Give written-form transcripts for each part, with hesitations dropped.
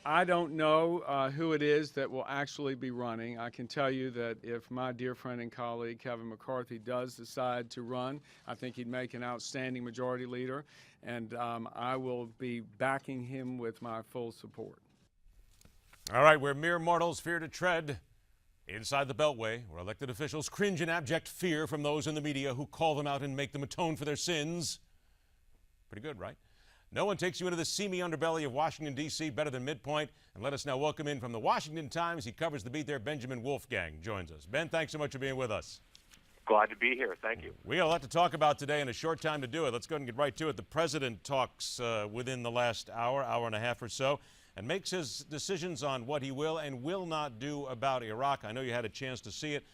I don't know who it is that will actually be running. I can tell you that if my dear friend and colleague Kevin McCarthy does decide to run, I think he'd make an outstanding majority leader, and I will be backing him with my full support. All right, where mere mortals fear to tread, inside the Beltway, where elected officials cringe in abject fear from those in the media who call them out and make them atone for their sins. Pretty good, right? No one takes you into the seamy underbelly of Washington, D.C. better than MidPoint. And let us now welcome in from the Washington Times. He covers the beat there. Benjamin Wolfgang joins us. Ben, thanks so much for being with us. Glad to be here. Thank you. We got a lot to talk about today and a short time to do it. Let's go ahead and get right to it. The president talks within the last hour and a half or so, and makes his decisions on what he will and will not do about Iraq. I know you had a chance to see it.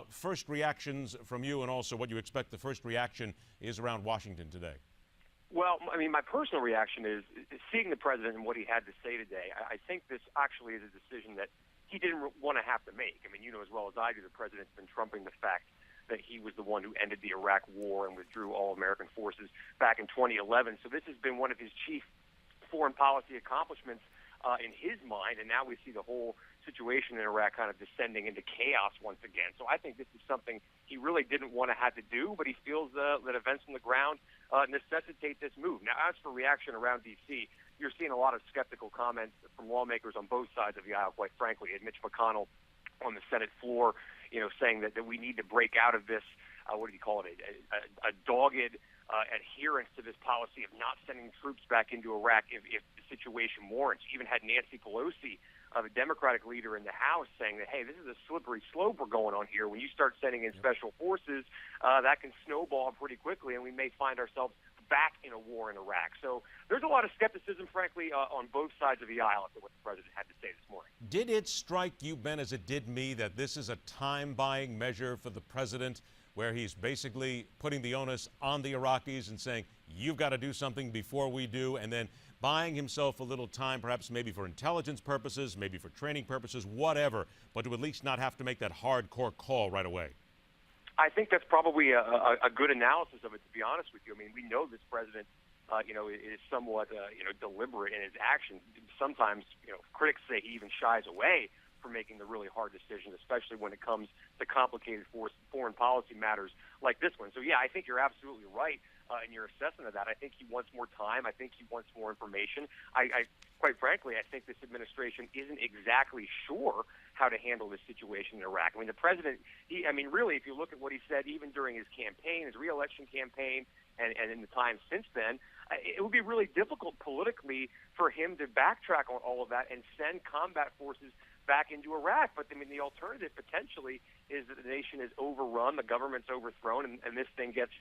First reactions from you, and also what you expect the first reaction is around Washington today. Well, I mean, my personal reaction is seeing the president and what he had to say today. I think this actually is a decision that he didn't want to have to make. I mean, you know as well as I do, the president's been trumping the fact that he was the one who ended the Iraq war and withdrew all American forces back in 2011. So this has been one of his chief foreign policy accomplishments in his mind, and now we see the whole situation in Iraq kind of descending into chaos once again. So I think this is something he really didn't want to have to do, but he feels that events on the ground necessitate this move. Now, as for reaction around D.C., you're seeing a lot of skeptical comments from lawmakers on both sides of the aisle, quite frankly. And Mitch McConnell on the Senate floor, saying that we need to break out of this, what do you call it, a dogged adherence to this policy of not sending troops back into Iraq if the situation warrants. You even had Nancy Pelosi, the Democratic leader in the House, saying that, hey, this is a slippery slope we're going on here. When you start sending in special forces, that can snowball pretty quickly, and we may find ourselves back in a war in Iraq. So there's a lot of skepticism, frankly, on both sides of the aisle after what the president had to say this morning. Did it strike you, Ben, as it did me, that this is a time-buying measure for the president, where he's basically putting the onus on the Iraqis and saying, you've got to do something before we do, and then buying himself a little time, perhaps maybe for intelligence purposes, maybe for training purposes, whatever, but to at least not have to make that hardcore call right away? I think that's probably a good analysis of it, to be honest with you. I mean, we know this president, is somewhat, deliberate in his actions. Sometimes, critics say he even shies away from making the really hard decisions, especially when it comes to complicated foreign policy matters like this one. So, yeah, I think you're absolutely right in your assessment of that. I think he wants more time. I think he wants more information. I quite frankly, I think this administration isn't exactly sure how to handle this situation in Iraq. I mean, the president, really, if you look at what he said, even during his campaign, his reelection campaign, and in the time since then, it would be really difficult politically for him to backtrack on all of that and send combat forces back into Iraq. But I mean, the alternative potentially is that the nation is overrun, the government's overthrown, and this thing gets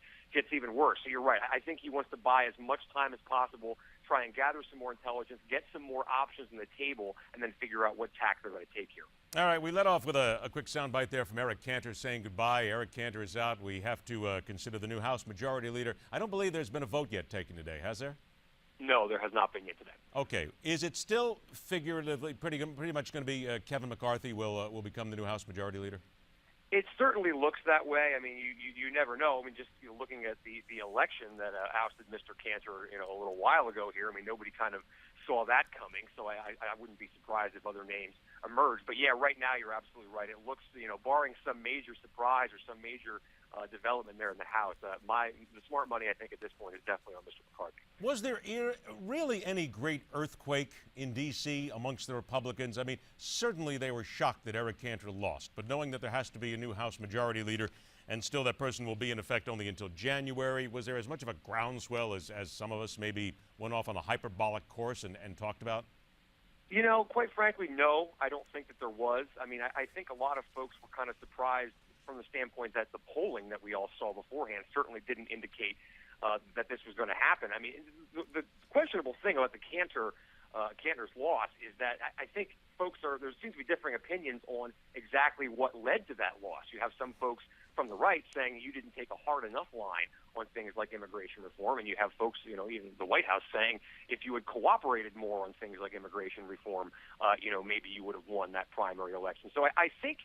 even worse. So you're right. I think he wants to buy as much time as possible, try and gather some more intelligence, get some more options on the table, and then figure out what tack they're going to take here. All right, we let off with a quick soundbite there from Eric Cantor saying goodbye. Eric Cantor is out. We have to consider the new House Majority Leader. I don't believe there's been a vote yet taken today, has there? No, there has not been yet today. Okay. Is it still figuratively pretty much going to be Kevin McCarthy will become the new House Majority Leader? It certainly looks that way. I mean, you never know. I mean, just looking at the election that ousted Mr. Cantor, a little while ago here. I mean, nobody kind of saw that coming, so I wouldn't be surprised if other names emerge. But yeah, right now you're absolutely right. It looks, barring some major surprise or some major development there in the House, the smart money, I think, at this point is definitely on Mr. McCarthy. Was there really any great earthquake in D.C. amongst the Republicans? I mean, certainly they were shocked that Eric Cantor lost, but knowing that there has to be a new House Majority Leader and still that person will be in effect only until January, was there as much of a groundswell as some of us maybe went off on a hyperbolic course and talked about? Quite frankly, no, I don't think that there was. I mean, I think a lot of folks were kind of surprised from the standpoint that the polling that we all saw beforehand certainly didn't indicate that this was going to happen. I mean, the questionable thing about the Cantor's loss is that I think there seems to be differing opinions on exactly what led to that loss. You have some folks from the right saying you didn't take a hard enough line on things like immigration reform, and you have folks, even the White House saying if you had cooperated more on things like immigration reform, maybe you would have won that primary election. So I think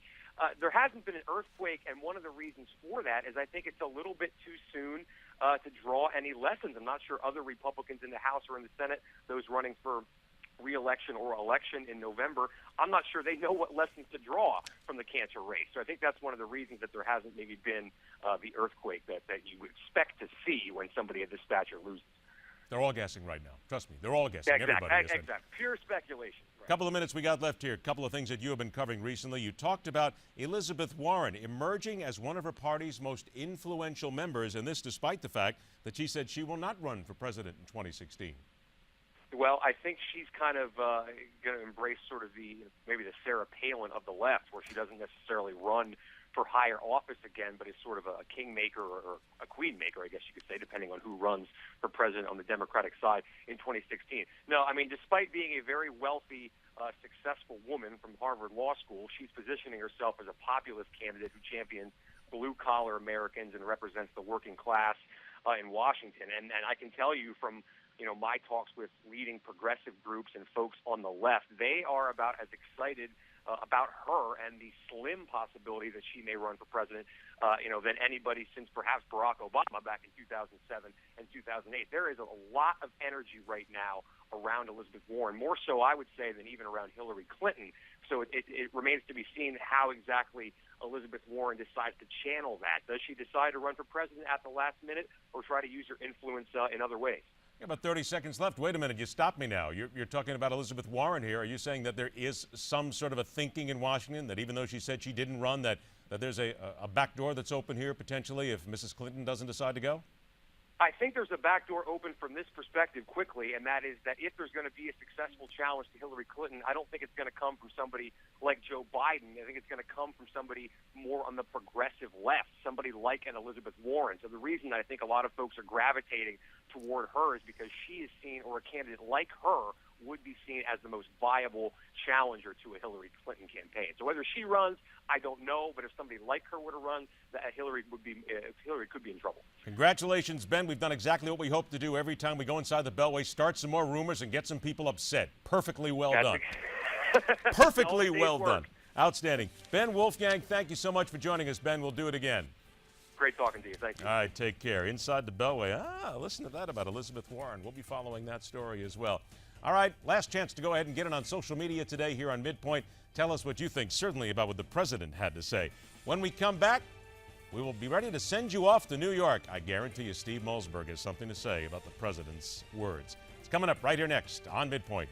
there hasn't been an earthquake, and one of the reasons for that is I think it's a little bit too soon to draw any lessons. I'm not sure other Republicans in the House or in the Senate, those running for re-election or election in November, I'm not sure they know what lessons to draw from the cancer race. So I think that's one of the reasons that there hasn't maybe been the earthquake that you would expect to see when somebody of this stature loses. They're all guessing right now. Trust me, they're all guessing. Exactly. Everybody is. Exactly. Pure speculation. Right. Couple of minutes we got left here. A couple of things that you have been covering recently. You talked about Elizabeth Warren emerging as one of her party's most influential members, and this despite the fact that she said she will not run for president in 2016. Well, I think she's kind of going to embrace sort of maybe the Sarah Palin of the left, where she doesn't necessarily run for higher office again, but is sort of a kingmaker or a queenmaker, I guess you could say, depending on who runs for president on the Democratic side in 2016. No, I mean, despite being a very wealthy, successful woman from Harvard Law School, she's positioning herself as a populist candidate who champions blue-collar Americans and represents the working class in Washington. And I can tell you from my talks with leading progressive groups and folks on the left, they are about as excited about her and the slim possibility that she may run for president, than anybody since perhaps Barack Obama back in 2007 and 2008. There is a lot of energy right now around Elizabeth Warren, more so I would say than even around Hillary Clinton. So it remains to be seen how exactly Elizabeth Warren decides to channel that. Does she decide to run for president at the last minute or try to use her influence in other ways? Yeah, about 30 seconds left. Wait a minute, you stopped me now. You're talking about Elizabeth Warren here. Are you saying that there is some sort of a thinking in Washington that even though she said she didn't run, that there's a back door that's open here potentially if Mrs. Clinton doesn't decide to go? I think there's a back door open from this perspective quickly, and that is that if there's going to be a successful challenge to Hillary Clinton, I don't think it's going to come from somebody like Joe Biden. I think it's going to come from somebody more on the progressive left, somebody like an Elizabeth Warren. So the reason I think a lot of folks are gravitating toward her is because she is seen, or a candidate like her would be seen as the most viable challenger to a Hillary Clinton campaign. So whether she runs, I don't know, but if somebody like her were to run, Hillary could be in trouble. Congratulations, Ben. We've done exactly what we hope to do every time we go inside the Beltway, start some more rumors and get some people upset. Perfectly well done. Perfectly well done. Outstanding. Ben, Wolfgang, thank you so much for joining us, Ben. We'll do it again. Great talking to you. Thank you. All right, take care. Inside the Beltway. Listen to that about Elizabeth Warren. We'll be following that story as well. All right, last chance to go ahead and get it on social media today here on MidPoint. Tell us what you think, certainly about what the president had to say. When we come back, we will be ready to send you off to New York. I guarantee you Steve Malzberg has something to say about the president's words. It's coming up right here next on MidPoint.